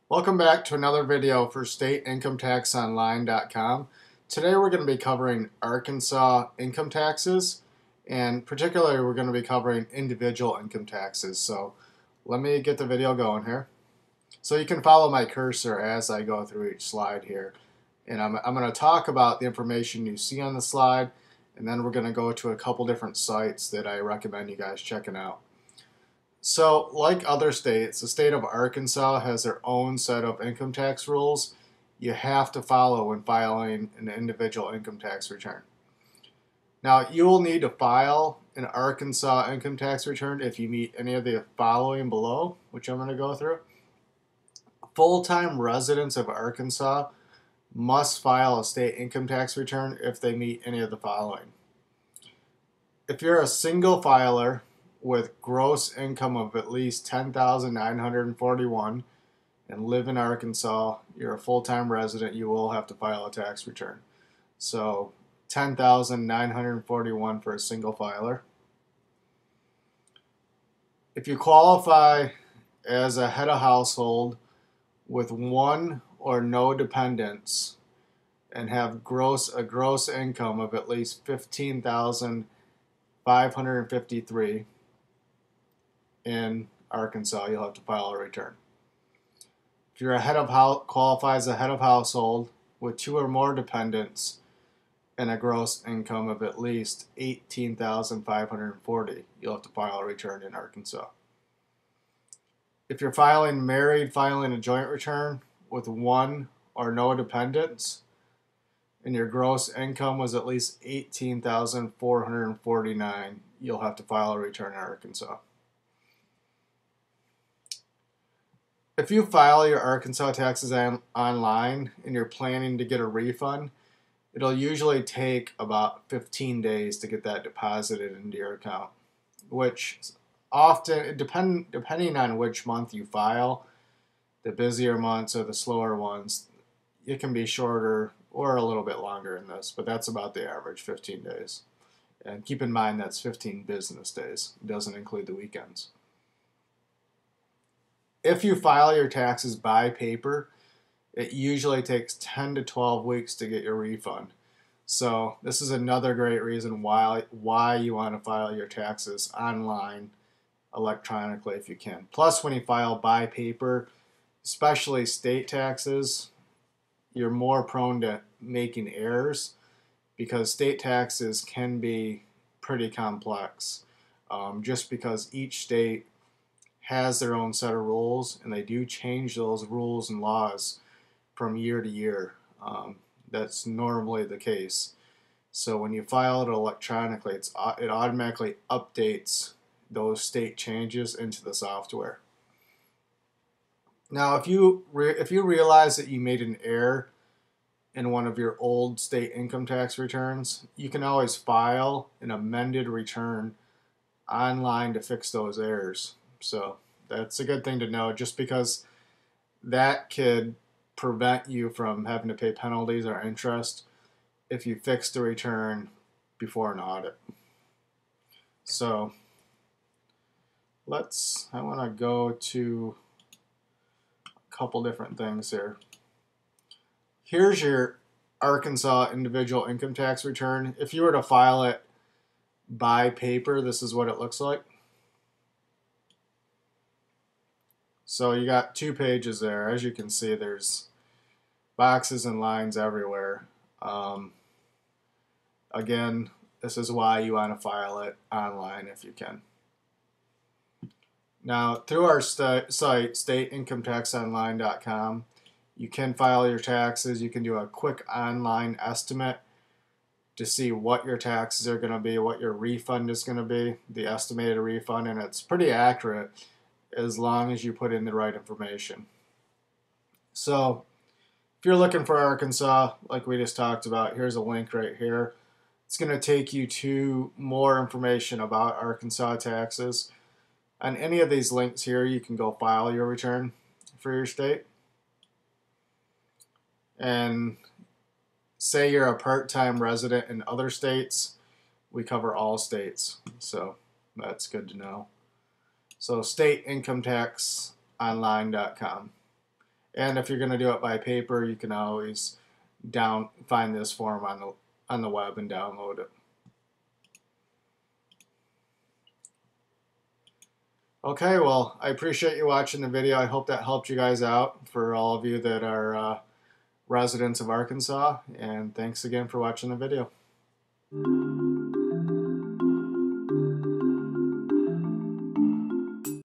Welcome back to another video for stateincometaxonline.com. Today we're going to be covering Arkansas income taxes, and particularly we're going to be covering individual income taxes. So let me get the video going here. So you can follow my cursor as I go through each slide here. And I'm going to talk about the information you see on the slide, and then we're going to go to a couple different sites that I recommend you guys checking out. So, like other states, the state of Arkansas has their own set of income tax rules you have to follow when filing an individual income tax return. Now, you will need to file an Arkansas income tax return if you meet any of the following below, which I'm going to go through. Full-time residents of Arkansas must file a state income tax return if they meet any of the following. If you're a single filer with gross income of at least $10,941 and live in Arkansas, you're a full-time resident, you will have to file a tax return. So $10,941 for a single filer. If you qualify as a head of household with one or no dependents and have a gross income of at least $15,553 in Arkansas, you'll have to file a return. If you're qualify as a head of household with two or more dependents and a gross income of at least $18,540, you'll have to file a return in Arkansas. If you're married, filing a joint return with one or no dependents, and your gross income was at least $18,449, you'll have to file a return in Arkansas. If you file your Arkansas taxes online and you're planning to get a refund, it'll usually take about 15 days to get that deposited into your account, which often, depending on which month you file, the busier months or the slower ones, it can be shorter or a little bit longer in this, but that's about the average, 15 days. And keep in mind that's 15 business days. It doesn't include the weekends. If you file your taxes by paper, it usually takes 10 to 12 weeks to get your refund. So this is another great reason why you want to file your taxes online electronically if you can. Plus, when you file by paper, especially state taxes, you're more prone to making errors because state taxes can be pretty complex just because each state has their own set of rules, and they do change those rules and laws from year to year. That's normally the case. So when you file it electronically, it automatically updates those state changes into the software. Now, if you realize that you made an error in one of your old state income tax returns, you can always file an amended return online to fix those errors. So that's a good thing to know, just because that could prevent you from having to pay penalties or interest if you fix the return before an audit. So I want to go to a couple different things here. Here's your Arkansas individual income tax return. If you were to file it by paper, this is what it looks like. So you got two pages there. As you can see, there's boxes and lines everywhere. Again, this is why you want to file it online if you can. Now, through our site, stateincometaxonline.com, you can file your taxes. You can do a quick online estimate to see what your taxes are going to be, what your refund is going to be, the estimated refund, and it's pretty accurate as long as you put in the right information. So if you're looking for Arkansas, like we just talked about, here's a link right here. It's going to take you to more information about Arkansas taxes. On any of these links here, you can go file your return for your state. And say you're a part-time resident in other states, we cover all states, so that's good to know. So stateincometaxonline.com. And if you're going to do it by paper, you can always find this form on the web and download it. Okay, well, I appreciate you watching the video. I hope that helped you guys out, for all of you that are residents of Arkansas, and thanks again for watching the video.